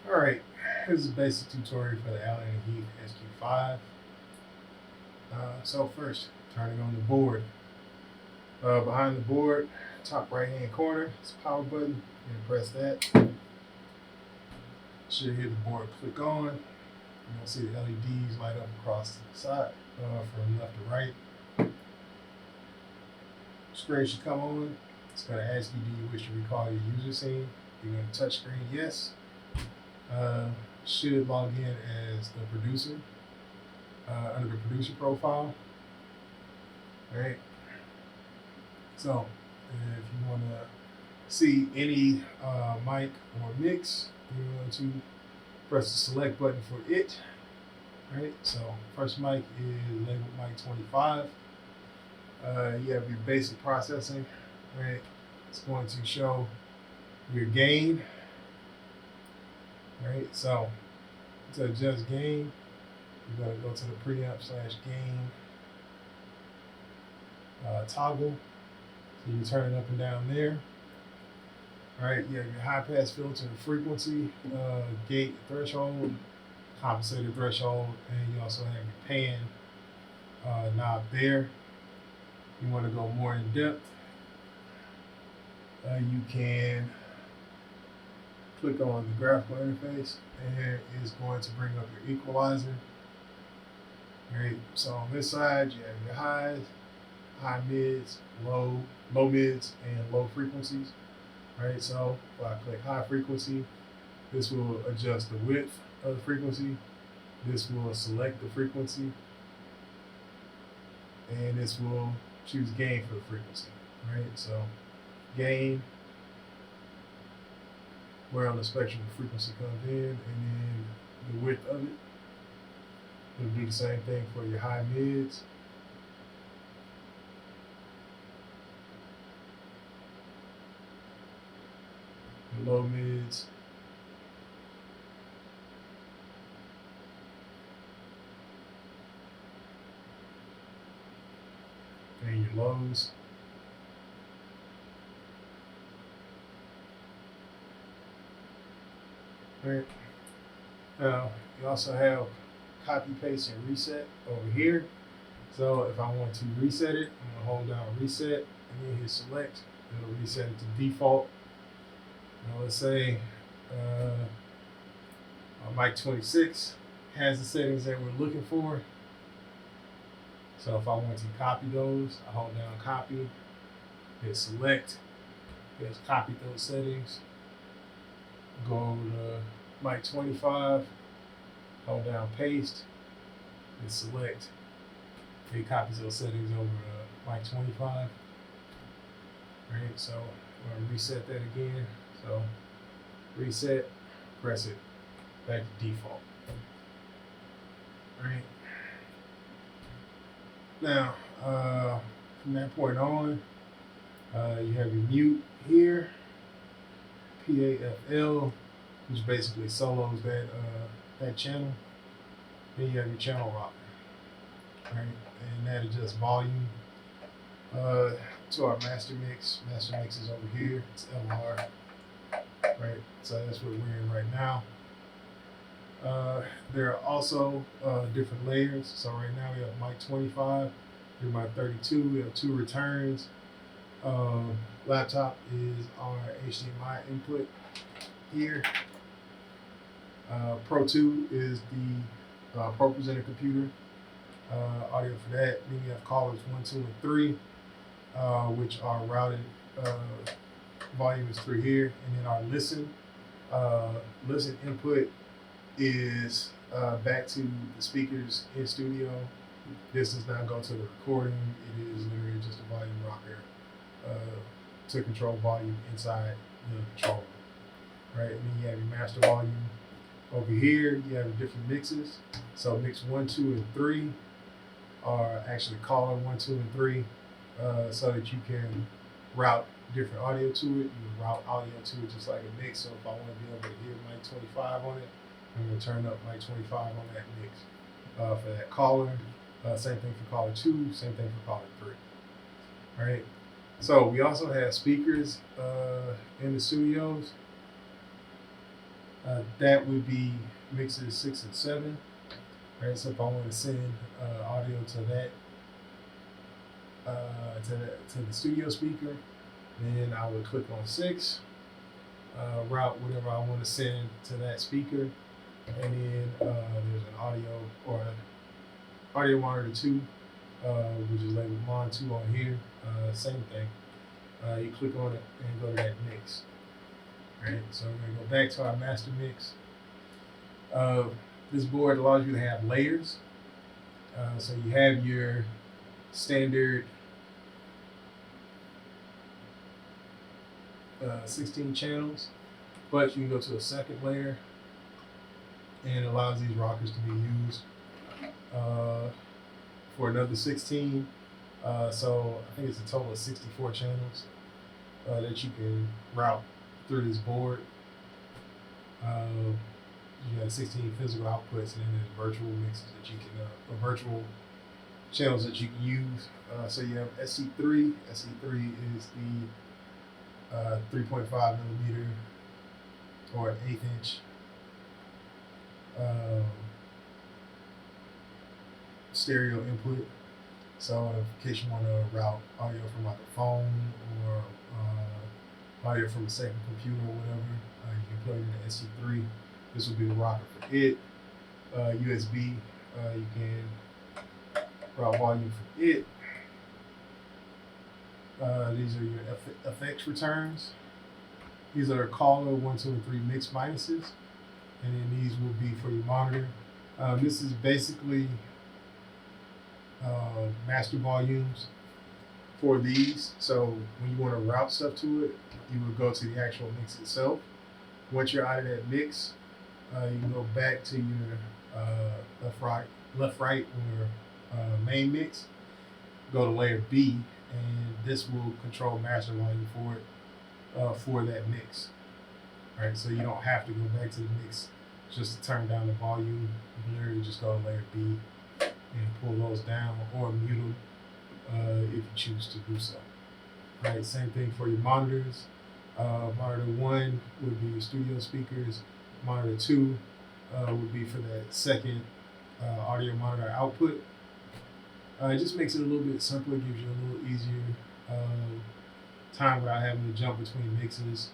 Alright, here's a basic tutorial for the Allen and Heath SQ5. So first, turning on the board. Behind the board, top right hand corner, it's a power button. You press that. You should hear the board click on. You'll see the LEDs light up across the side from left to right. Screen should come on. It's going to ask you, do you wish to recall your user scene? You're going to touch screen yes. Should log in as the producer under the producer profile. All right. So if you want to see any mic or mix, you're going to press the select button for it. All right. So first mic is labeled mic 25. You have your basic processing. Right. It's going to show your gain. All right, so to adjust gain, you're going to go to the preamp/gain toggle. So you can turn it up and down there. All right, you have your high pass filter frequency, gate threshold, compensator threshold, and you also have your pan knob there. You want to go more in depth, you can click on the graphical interface and it's going to bring up your equalizer. All right, so on this side you have your highs, high mids, low mids, and low frequencies. All right, so if I click high frequency, this will adjust the width of the frequency. This will select the frequency, and this will choose gain for the frequency. All right, so gain, where on the spectrum the frequency comes in, and then the width of it. It'll do the same thing for your high mids. Your low mids. And your lows. Right. Now, you also have copy, paste, and reset over here. So if I want to reset it, I'm going to hold down reset and then hit select. It'll reset it to default. Now let's say mic 26 has the settings that we're looking for. So if I want to copy those, I hold down copy, hit select, just copy those settings. Go over to mic 25, hold down paste, and select. It copies those settings over to mic 25. All right, so we're going to reset that again. So reset, press it back to default. All right. Now, from that point on, you have your mute here. PAFL, which basically solos that channel. Then you have your channel rocker, right? And that adjusts volume to our master mix. Master mix is over here. It's LR, right? So that's what we're in right now. There are also different layers. So right now we have mic 25, we have mic 32. We have 2 returns. Laptop is our HDMI input here. Pro 2 is the Pro Presenter computer audio for that. Then you have callers 1, 2, and 3, which are routed. Volume is through here, and then our listen input is back to the speakers in studio. This does not go to the recording. It is literally just a volume rocker to control volume inside the controller, right? And then you have your master volume. Over here, you have different mixes. So mix 1, 2, and 3 are actually caller 1, 2, and 3, so that you can route different audio to it. You route audio to it just like a mix. So if I want to be able to hear mic 25 on it, I'm going to turn up mic 25 on that mix for that caller. Same thing for caller 2, same thing for caller 3. Right? So we also have speakers in the studios. That would be mixes 6 and 7. Right, so if I want to send audio to that to the studio speaker, then I would click on 6, route whatever I want to send to that speaker, and then there's an audio or audio monitor 2, which is labeled Mon 2 on here. Same thing. You click on it and go to that mix. Right, so we're gonna go back to our master mix. This board allows you to have layers. So you have your standard 16 channels, but you can go to a second layer, and it allows these rockers to be used for another 16. So I think it's a total of 64 channels that you can route through this board. You have 16 physical outputs, and then there's virtual mixes that you can, or virtual channels that you can use. So you have SC3. SC3 is the 3.5 millimeter or an 1/8 inch stereo input. So in case you want to route audio from like a phone or audio from a second computer or whatever, you can plug it into SC3. This will be the rocker for it. USB, you can route volume for it. These are your effects returns. These are caller 1, 2, and 3 mix minuses, and then these will be for your monitor. This is basically master volumes for these. So when you want to route stuff to it, you would go to the actual mix itself. Once you're out of that mix, you can go back to your left, right, or main mix. Go to layer B, and this will control master volume for it for that mix. Right, so you don't have to go back to the mix just to turn down the volume. You can literally just go to layer B and pull those down or mute them if you choose to do so. Right, same thing for your monitors. Monitor 1 would be your studio speakers. Monitor 2 would be for that second audio monitor output. It just makes it a little bit simpler, gives you a little easier time without having to jump between mixes.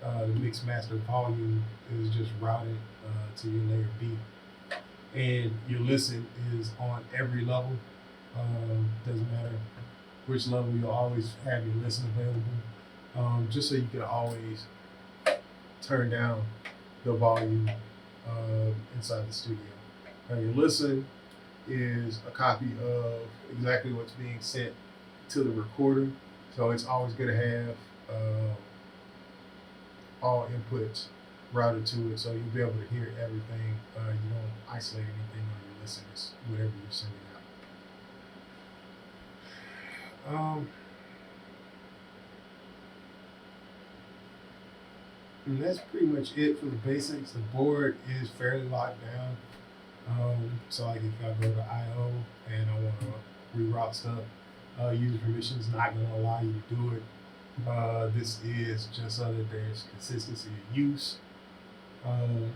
The mix master volume is just routed to your layer B. And your listen is on every level. Doesn't matter which level, you'll always have your listen available. Just so you can always turn down the volume inside the studio. Now your listen is a copy of exactly what's being sent to the recorder. So it's always going to have all inputs routed to it, so you'll be able to hear everything. You don't isolate anything on your listen. It's whatever you're sending out. And that's pretty much it for the basics. The board is fairly locked down. So like if I go to I/O and I want to reroute stuff, user permission is not going to allow you to do it. This is just so that there's consistency of use. And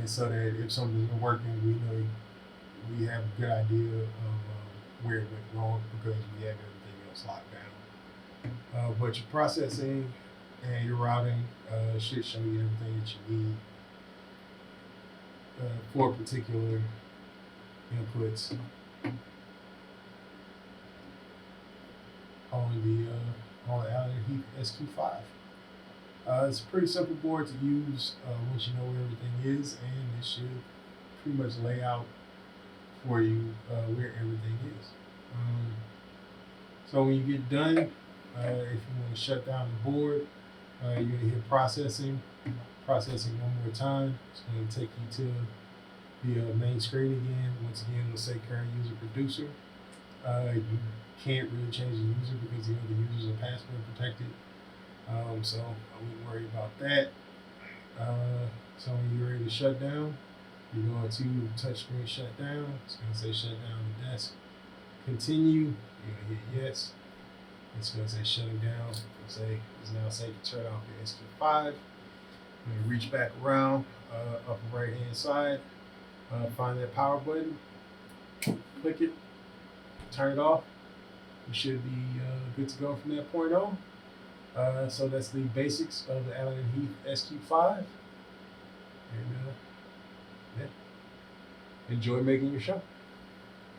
so that if something isn't working, we know we have a good idea of where it went wrong because we have everything else locked down. But your processing and your routing should show you everything that you need for particular inputs on the Allen Heath SQ7. It's a pretty simple board to use once you know where everything is, and it should pretty much lay out for you where everything is. So when you get done, if you want to shut down the board, you're going to hit processing one more time. It's going to take you to the main screen again. Once again, it'll say current user producer. You can't really change the user because the other users are password protected. So I wouldn't worry about that. So when you're ready to shut down, you go to touchscreen shutdown. It's going to say shut down the desk. Continue. You're going to hit yes. It's going to say shutting down. It's now safe to turn off your SQ5. reach back around, upper right hand side, find that power button, click it, turn it off. You should be good to go from that point on. So that's the basics of the Allen & Heath SQ5. And yeah, enjoy making your show.